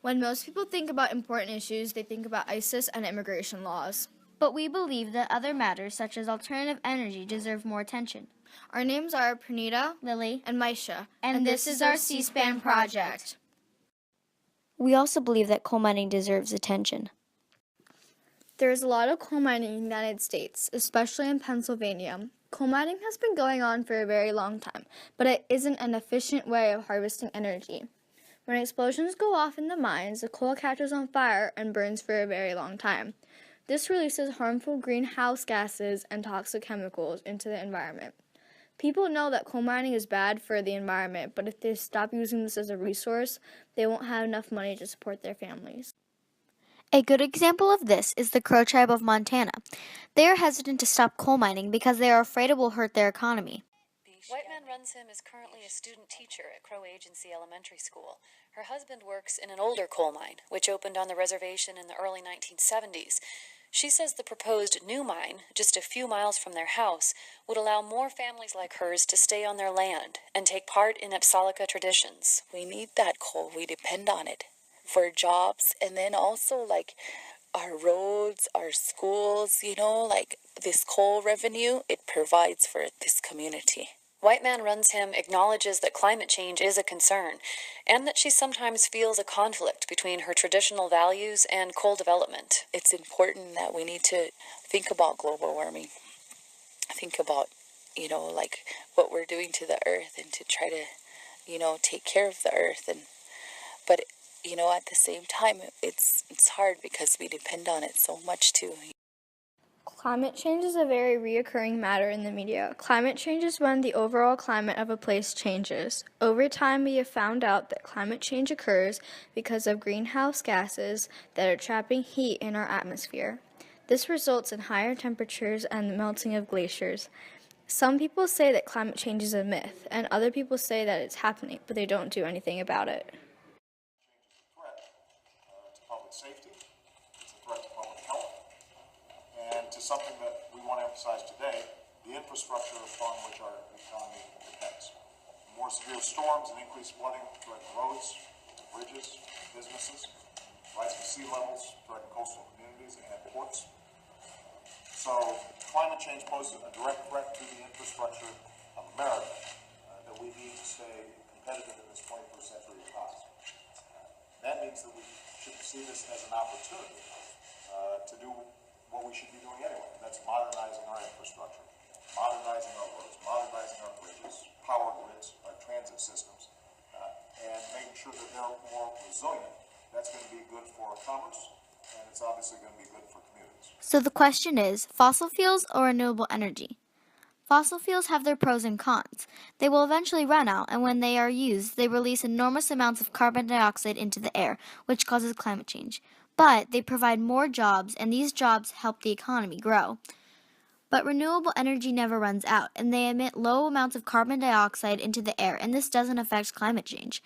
When most people think about important issues, they think about ISIS and immigration laws. But we believe that other matters, such as alternative energy, deserve more attention. Our names are Praneeta, Lily, and Maisha, and this is our C-SPAN project. We also believe that coal mining deserves attention. There is a lot of coal mining in the United States, especially in Pennsylvania. Coal mining has been going on for a very long time, but it isn't an efficient way of harvesting energy. When explosions go off in the mines, the coal catches on fire and burns for a very long time. This releases harmful greenhouse gases and toxic chemicals into the environment. People know that coal mining is bad for the environment, but if they stop using this as a resource, they won't have enough money to support their families. A good example of this is the Crow tribe of Montana. They are hesitant to stop coal mining because they are afraid it will hurt their economy. White Man Runs Him is currently a student teacher at Crow Agency Elementary School. Her husband works in an older coal mine, which opened on the reservation in the early 1970s. She says the proposed new mine, just a few miles from their house, would allow more families like hers to stay on their land and take part in Apsalica traditions. We need that coal. We depend on it for jobs, and then also like our roads, our schools, like this coal revenue, it provides for this community. White Man Runs Him acknowledges that climate change is a concern, and that she sometimes feels a conflict between her traditional values and coal development. It's important that we need to think about global warming, think about, like what we're doing to the earth, and to try to, take care of the earth. But at the same time, it's hard because we depend on it so much too. Climate change is a very reoccurring matter in the media. Climate change is when the overall climate of a place changes. Over time, we have found out that climate change occurs because of greenhouse gases that are trapping heat in our atmosphere. This results in higher temperatures and the melting of glaciers. Some people say that climate change is a myth, and other people say that it's happening, but they don't do anything about it. Safety, it's a threat to public health, and to something that we want to emphasize today, the infrastructure upon which our economy depends. More severe storms and increased flooding threaten roads, bridges, businesses. Rising sea levels threaten coastal communities and ports. So climate change poses a direct threat to the infrastructure of America that we need to stay competitive in this 21st century economy. That means that we should see this as an opportunity to do what we should be doing anyway. That's modernizing our infrastructure, modernizing our roads, modernizing our bridges, power grids, our transit systems, and making sure that they're more resilient. That's going to be good for commerce, and it's obviously going to be good for communities. So the question is, fossil fuels or renewable energy? Fossil fuels have their pros and cons. They will eventually run out, and when they are used, they release enormous amounts of carbon dioxide into the air, which causes climate change. But they provide more jobs, and these jobs help the economy grow. But renewable energy never runs out, and they emit low amounts of carbon dioxide into the air, and this doesn't affect climate change.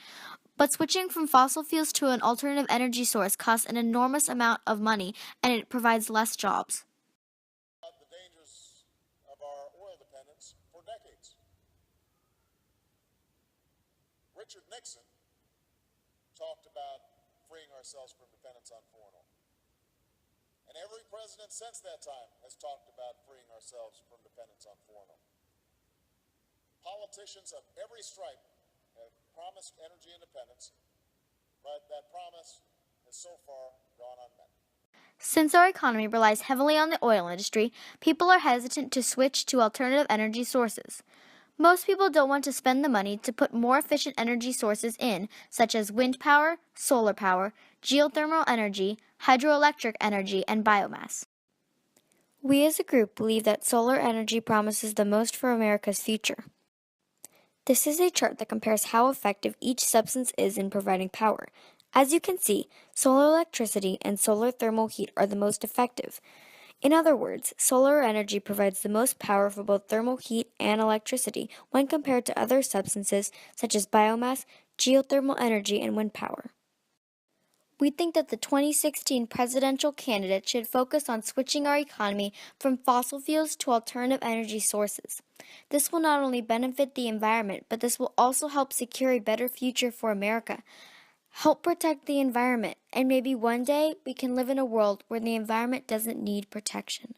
But switching from fossil fuels to an alternative energy source costs an enormous amount of money, and it provides less jobs. Richard Nixon talked about freeing ourselves from dependence on foreign oil. And every president since that time has talked about freeing ourselves from dependence on foreign oil. Politicians of every stripe have promised energy independence, but that promise has so far gone unmet. Since our economy relies heavily on the oil industry, people are hesitant to switch to alternative energy sources. Most people don't want to spend the money to put more efficient energy sources in, such as wind power, solar power, geothermal energy, hydroelectric energy, and biomass. We as a group believe that solar energy promises the most for America's future. This is a chart that compares how effective each substance is in providing power. As you can see, solar electricity and solar thermal heat are the most effective. In other words, solar energy provides the most power for both thermal heat and electricity when compared to other substances such as biomass, geothermal energy, and wind power. We think that the 2016 presidential candidate should focus on switching our economy from fossil fuels to alternative energy sources. This will not only benefit the environment, but this will also help secure a better future for America. Help protect the environment, and maybe one day we can live in a world where the environment doesn't need protection.